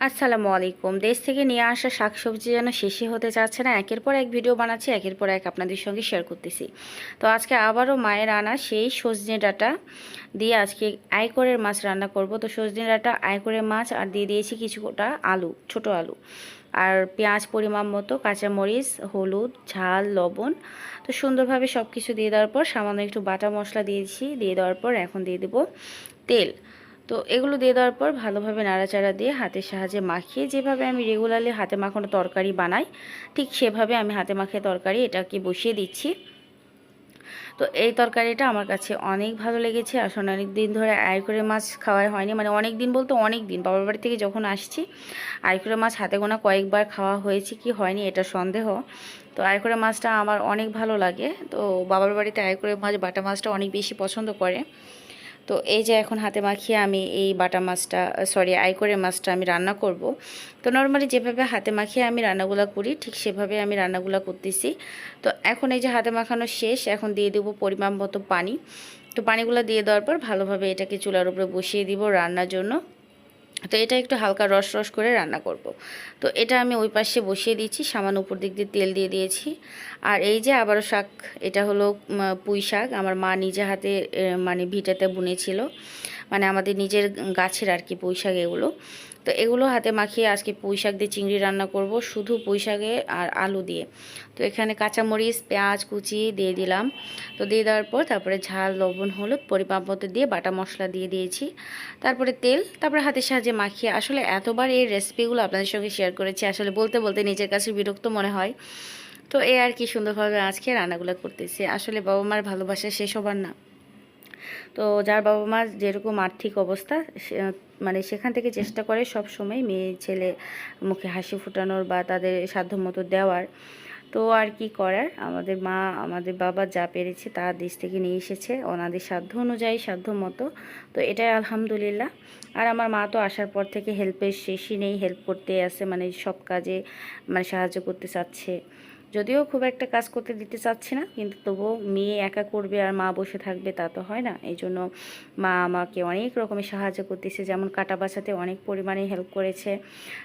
আসসালামু আলাইকুম। দেশ থেকে নিয়ে আসা শাকসবজি যেন শেষই হতে চাচ্ছে না। একের পর এক ভিডিও বানাচ্ছি, একের পর এক আপনাদের সঙ্গে শেয়ার করতেছি। তো আজকে আবারও মায়ের আনা সেই সজনে ডাঁটা দিয়ে আজকে আইকরের মাছ রান্না করব। তো সজনে ডাঁটা, আইকরের মাছ আর দিয়ে দিয়েছি কিছুটা আলু, ছোট আলু, আর পেঁয়াজ পরিমাণ মতো, কাঁচামরিচ, হলুদ, ঝাল, লবণ। তো সুন্দরভাবে সব কিছু দিয়ে দেওয়ার পর সামান্য একটু বাটা মশলা দিয়েছি। দিয়ে দেওয়ার পর এখন দিয়ে দেবো তেল। তো এগুলো দিয়ে দেওয়ার পর ভালোভাবে নাড়াচাড়া দিয়ে হাতের সাহায্যে মাখিয়ে, যেভাবে আমি রেগুলারলি হাতে মাখানো তরকারি বানাই ঠিক সেভাবে আমি হাতে মাখিয়ে তরকারি এটাকে বসিয়ে দিচ্ছি। তো এই তরকারিটা আমার কাছে অনেক ভালো লেগেছে। আসলে অনেক দিন ধরে আইকরে মাছ খাওয়াই হয়নি, মানে অনেক দিন বলতে অনেক দিন, বাবার বাড়ি থেকে যখন আসছি আইকরে মাছ হাতে গোনা কয়েকবার খাওয়া হয়েছে কি হয়নি এটা সন্দেহ। তো আইকরে মাছটা আমার অনেক ভালো লাগে। তো বাবার বাড়িতে আইকরে মাছ, বাটা মাছটা অনেক বেশি পছন্দ করে। তো এই যে এখন হাতে মাখিয়ে আমি এই বাটা মাছটা, সরি আইকরে মাছটা আমি রান্না করব। তো নর্মালি যেভাবে হাতে মাখিয়ে আমি রান্নাগুলো করি ঠিক সেভাবে আমি রান্নাগুলো করতেছি। তো এখন এই যে হাতে মাখানো শেষ, এখন দিয়ে দেবো পরিমাণ মতো পানি। তো পানিগুলো দিয়ে দেওয়ার পর ভালোভাবে এটাকে চুলার উপরে বসিয়ে দিব রান্নার জন্য। তো এটা একটু হালকা রস রস করে রান্না করব। তো এটা আমি ওই পাশে বসিয়ে দিয়েছি, সামান্য উপর দিক দিয়ে তেল দিয়ে দিয়েছি। আর এই যে আবারও শাক, এটা হলো পুঁই শাক। আমার মা নিজে হাতে মানে ভিটাতে বুনেছিল, মানে আমাদের নিজের গাছের আর কি পুঁই শাক এগুলো। তো এগুলো হাতে মাখিয়ে আজকে পুঁই শাক দিয়ে চিংড়ি রান্না করব, শুধু পুঁই শাকে আর আলু দিয়ে। তো এখানে কাঁচামরিচ, পেঁয়াজ কুচি দিয়ে দিলাম। তো দিয়ে দেওয়ার পর তারপরে ঝাল, লবণ, হলুদ পরিমাপ মতো দিয়ে বাটা মশলা দিয়ে দিয়েছি। তারপরে তেল, তারপরে হাতের সাহায্যে মাখিয়ে, আসলে এতবার এই রেসিপিগুলো আপনাদের সঙ্গে শেয়ার করেছি, আসলে বলতে বলতে নিজের কাছে বিরক্ত মনে হয়। তো এই আর কি সুন্দরভাবে আজকে রান্নাগুলো করতেছি। আসলে বাবা মার ভালোবাসা শেষ হবার না। তো যার বাবা মার যেরকম আর্থিক অবস্থা, মানে সেখান থেকে চেষ্টা করে সব সময় মেয়ে ছেলে মুখে হাসি ফোটানোর বা তাদের সাধ্যমতো দেওয়ার। তো আর কি করার, আমাদের মা আমাদের বাবা যা পেরেছে তা দেশ থেকে নিয়ে এসেছে ওনাদের সাধ্য অনুযায়ী, সাধ্য মতো। তো এটাই আলহামদুলিল্লাহ। আর আমার মা তো আসার পর থেকে হেল্পের শেষই নেই, হেল্প করতে আছে, মানে সব কাজে মানে সাহায্য করতে চাচ্ছে। যদিও খুব একটা কাজ করতে দিতে চাচ্ছি না, কিন্তু তবুও মেয়ে একা করবে আর মা বসে থাকবে তা তো হয় না। এই জন্য মা আমাকে অনেক রকমের সাহায্য করতেছে, যেমন কাটা বাছাতে অনেক পরিমাণে হেল্প করেছে।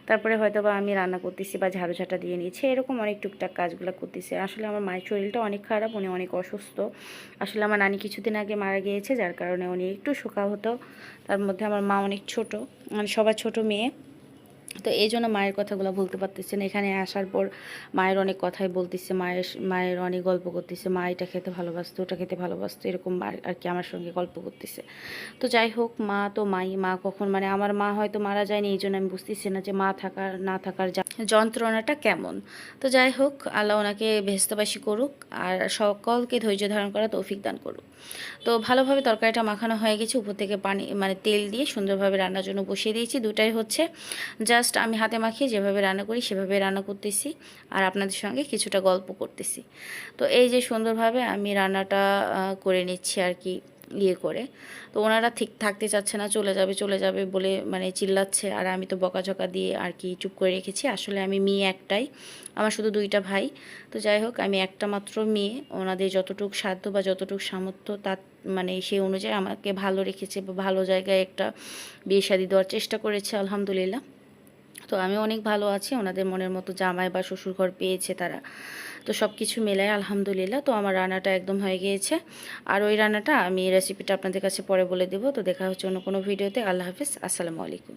তারপরে হয়তো বা আমি রান্না করতেছি বা ঝাড়ু ঝাঁটা দিয়ে নিয়েছি, এরকম অনেক টুকটাক কাজগুলো করতেছে। আসলে আমার মায়ের শরীরটা অনেক খারাপ, উনি অনেক অসুস্থ। আসলে আমার নানি কিছুদিন আগে মারা গিয়েছে, যার কারণে উনি একটু শোকা হতো। তার মধ্যে আমার মা অনেক ছোট, মানে সবার ছোট মেয়ে। তো এই জন্য মায়ের কথাগুলো বলতে পারতেছে না। এখানে আসার পর মায়ের অনেক কথাই বলতেছে, মায়ের মায়ের অনেক গল্প করতেছে, মা এটা খেতে ভালোবাসতো, ওটা খেতে ভালোবাসতো, এরকম আর কি আমার সঙ্গে গল্প করতেছে। তো যাই হোক, মা তো মাই, মা কখন, মানে আমার মা হয়তো মারা যায়নি, এই জন্য আমি বুঝতেছি না যে মা থাকার না থাকার যন্ত্রণাটা কেমন। তো যাই হোক, আল্লাহ ওনাকে বেহেশতবাসী করুক আর সকলকে ধৈর্য ধারণ করা তৌফিক দান করুক। তো ভালোভাবে তরকারিটা মাখানো হয়ে গেছে, উপর থেকে পানি মানে তেল দিয়ে সুন্দরভাবে রান্নার জন্য বসিয়ে দিয়েছি। দুটাই হচ্ছে জাস্ট আমি হাতে মাখিয়ে যেভাবে রান্না করি সেভাবে রান্না করতেছি আর আপনাদের সঙ্গে কিছুটা গল্প করতেছি। তো এই যে সুন্দরভাবে আমি রান্নাটা করে নিচ্ছি আর কি, ইয়ে করে। তো ওনারা ঠিক থাকতে চাচ্ছে না, চলে যাবে চলে যাবে বলে মানে চিল্লাচ্ছে, আর আমি তো বকাঝকা দিয়ে আর কি চুপ করে রেখেছি। আসলে আমি মেয়ে একটাই, আমার শুধু দুইটা ভাই। তো যাই হোক, আমি একটা মাত্র মেয়ে, ওনাদের যতটুক সাধ্য বা যতটুক সামর্থ্য তার মানে সেই অনুযায়ী আমাকে ভালো রেখেছে বা ভালো জায়গায় একটা বিয়ে শাদী দেওয়ার চেষ্টা করেছে আলহামদুলিল্লাহ। তো আমি অনেক ভালো আছি, ওনাদের মনের মতো জামাই বা শ্বশুরঘর পেয়েছে তারা। তো সব কিছু মেলায় আলহামদুলিল্লাহ। তো আমার রান্নাটা একদম হয়ে গিয়েছে, আর ওই রান্নাটা আমি রেসিপিটা আপনাদের কাছে পরে বলে দেবো। তো দেখা হচ্ছে অন্য কোনো ভিডিওতে। আল্লাহ হাফিজ, আসসালামু আলাইকুম।